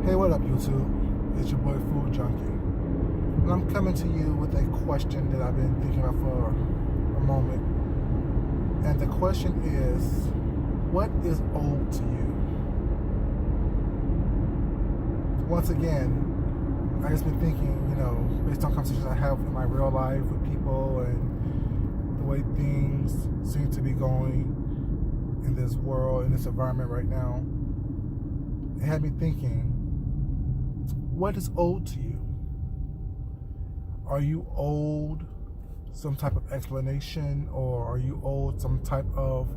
Hey, what up, YouTube? It's your boy Food Junkie. And I'm coming to you with a question that I've been thinking about for a moment. And the question is, what is old to you? Once again, I just been thinking, based on conversations I have in my real life with people and the way things seem to be going in this world, in this environment right now, it had me thinking, what is old to you? Are you owed some type of explanation, or are you owed some type of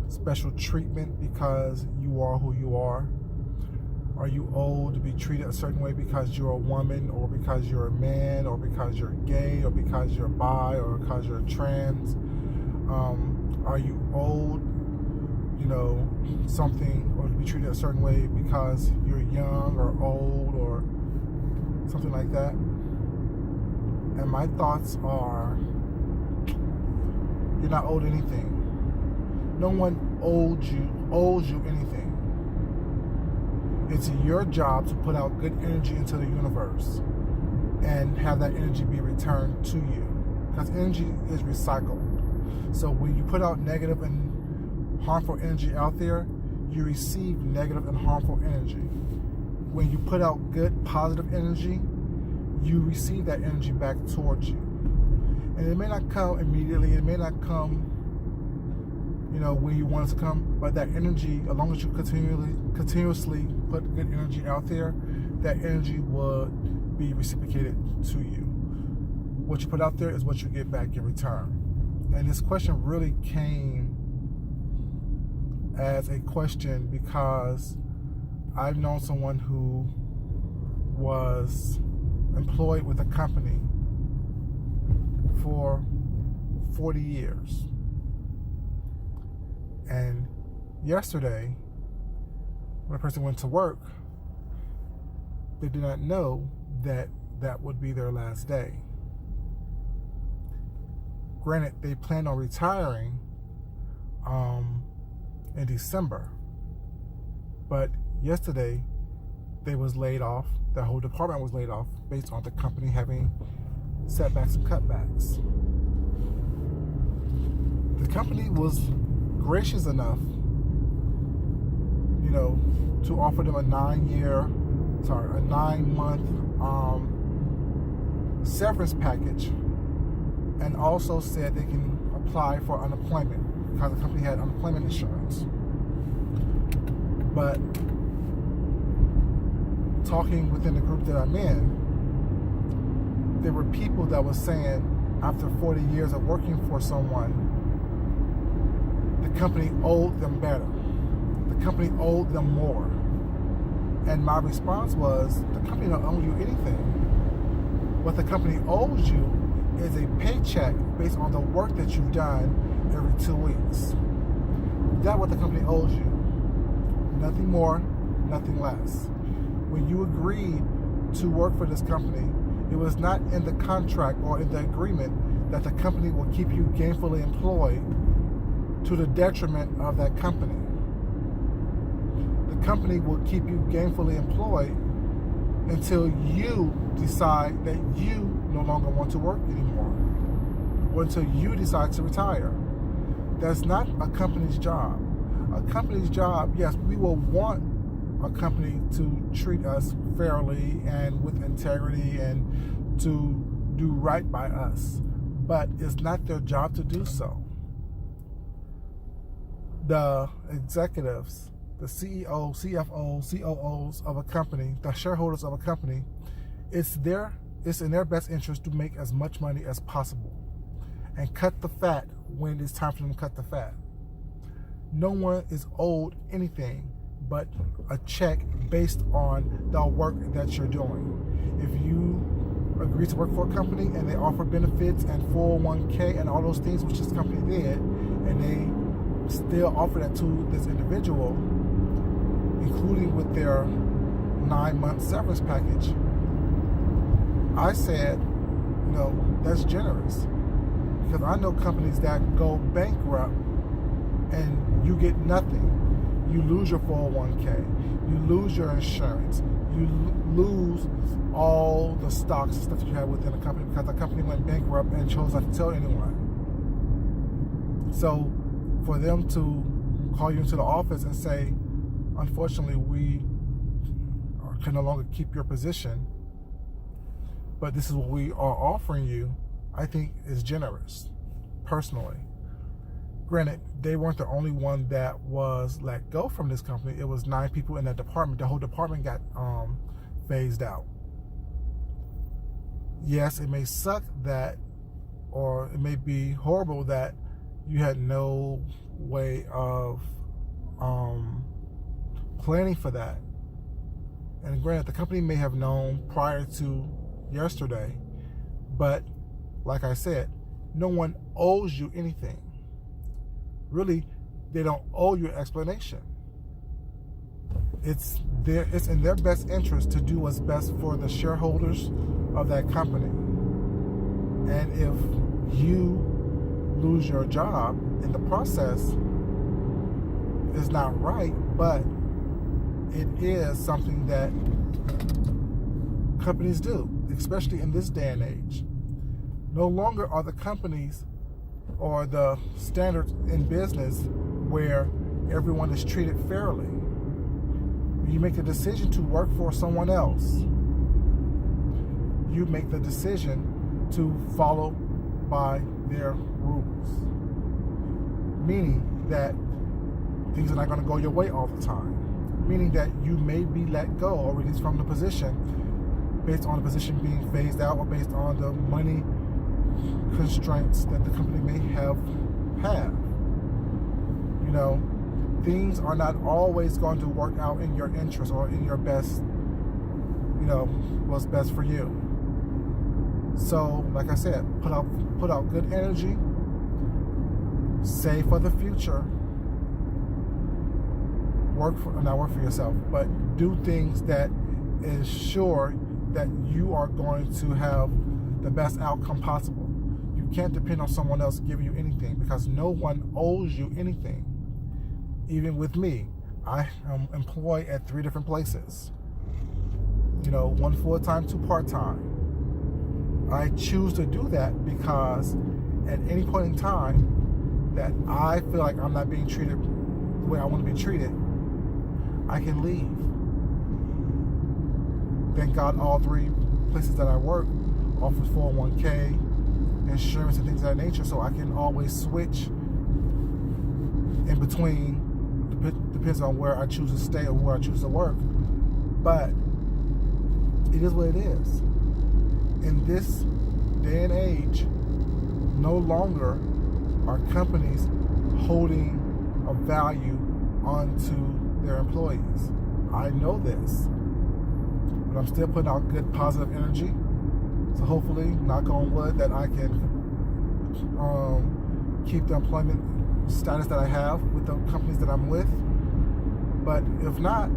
special treatment because you are who you are? Are you owed to be treated a certain way because you're a woman, or because you're a man, or because you're gay, or because you're bi, or because you're trans? Are you owed something, or to be treated a certain way because you're young or old or something like that? And my thoughts are, you're not owed anything. No one owes you anything. It's your job to put out good energy into the universe and have that energy be returned to you, because energy is recycled. So when you put out negative and harmful energy out there, you receive negative and harmful energy. When you put out good, positive energy, you receive that energy back towards you. And it may not come immediately, it may not come, when you want it to come, but that energy, as long as you continuously put good energy out there, that energy will be reciprocated to you. What you put out there is what you get back in return. And this question really came as a question because I've known someone who was employed with a company for 40 years. And yesterday, when a person went to work, they did not know that that would be their last day. Granted, they planned on retiring in December, but yesterday they was laid off. The whole department was laid off based on the company having setbacks and cutbacks. The company was gracious enough, to offer them a 9-month severance package, and also said they can apply for unemployment because the company had unemployment insurance. But talking within the group that I'm in, there were people that were saying after 40 years of working for someone, the company owed them better. The company owed them more. And my response was, the company don't owe you anything. What the company owes you is a paycheck based on the work that you've done every 2 weeks. That's what the company owes you. Nothing more, nothing less. When you agreed to work for this company, it was not in the contract or in the agreement that the company will keep you gainfully employed to the detriment of that company. The company will keep you gainfully employed until you decide that you no longer want to work anymore, or until you decide to retire. That's not a company's job. A company's job, yes, we will want a company to treat us fairly and with integrity and to do right by us, but it's not their job to do so. The executives, the CEO, CFO, COOs of a company, the shareholders of a company, it's in their best interest to make as much money as possible and cut the fat when it's time for them to cut the fat. No one is owed anything but a check based on the work that you're doing. If you agree to work for a company and they offer benefits and 401k and all those things which this company did, and they still offer that to this individual, including with their 9-month severance package, I said, that's generous. Because I know companies that go bankrupt and you get nothing. You lose your 401k, you lose your insurance. You lose all the stocks and stuff that you have within the company because the company went bankrupt and chose not to tell anyone. So for them to call you into the office and say, unfortunately, we can no longer keep your position, but this is what we are offering you, I think is generous, personally. Granted, they weren't the only one that was let go from this company. It was 9 people in that department. The whole department got phased out. Yes, it may suck that, or it may be horrible that you had no way of planning for that. And granted, the company may have known prior to yesterday, but like I said, no one owes you anything. Really, they don't owe you an explanation. It's in their best interest to do what's best for the shareholders of that company. And if you lose your job in the process, it's not right, but it is something that companies do, especially in this day and age. No longer are the companies or the standards in business where everyone is treated fairly. When you make the decision to work for someone else, you make the decision to follow by their rules. Meaning that things are not going to go your way all the time. Meaning that you may be let go or released from the position based on the position being phased out or based on the money constraints that the company may have. You know, things are not always going to work out in your interest or in your best, you know, what's best for you. So, like I said, put out good energy, save for the future, not work for yourself, but do things that ensure that you are going to have the best outcome possible. You can't depend on someone else giving you anything because no one owes you anything. Even with me, I am employed at 3 different places. You know, 1 full-time, 2 part-time. I choose to do that because at any point in time that I feel like I'm not being treated the way I want to be treated, I can leave. Thank God all 3 places that I work offers 401k, insurance, and things of that nature, so I can always switch in between. Depends on where I choose to stay or where I choose to work. But it is what it is. In this day and age, no longer are companies holding a value onto their employees. I know this, but I'm still putting out good positive energy. So hopefully, knock on wood, that I can keep the employment status that I have with the companies that I'm with. But if not,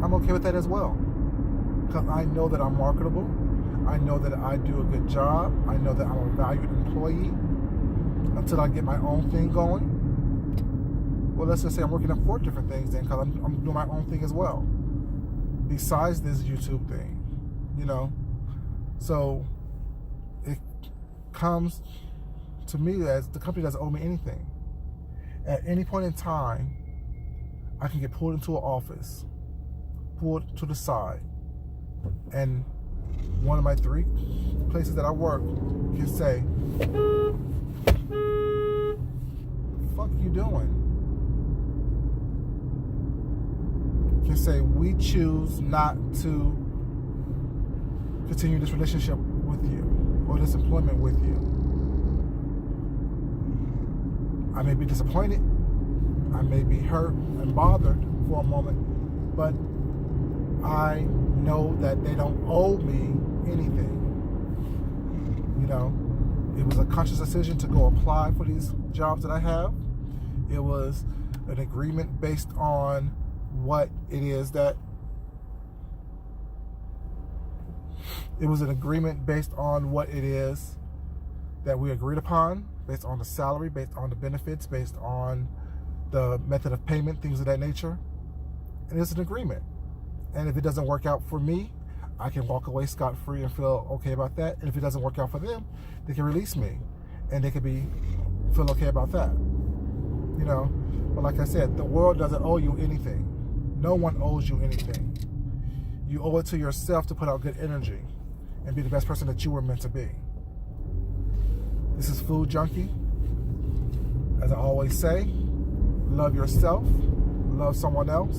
I'm okay with that as well, because I know that I'm marketable. I know that I do a good job. I know that I'm a valued employee until I get my own thing going. Well, let's just say I'm working on 4 different things then, because I'm doing my own thing as well, besides this YouTube thing, you know. So it comes to me as the company doesn't owe me anything. At any point in time, I can get pulled into an office, pulled to the side, and one of my 3 places that I work can say, "What the fuck you doing?" Can say, "We choose not to continue this relationship with you or this employment with you." I may be disappointed, I may be hurt and bothered for a moment, but I know that they don't owe me anything. You know, it was a conscious decision to go apply for these jobs that I have. It was an agreement based on what it is that we agreed upon, based on the salary, based on the benefits, based on the method of payment, things of that nature. And it's an agreement. And if it doesn't work out for me, I can walk away scot-free and feel okay about that. And if it doesn't work out for them, they can release me, and they can feel okay about that. You know, but like I said, the world doesn't owe you anything. No one owes you anything. You owe it to yourself to put out good energy and be the best person that you were meant to be. This is Food Junkie. As I always say, love yourself, love someone else,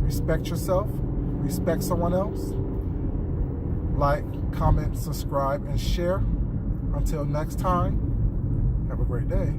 respect yourself, respect someone else. Like, comment, subscribe, and share. Until next time, have a great day.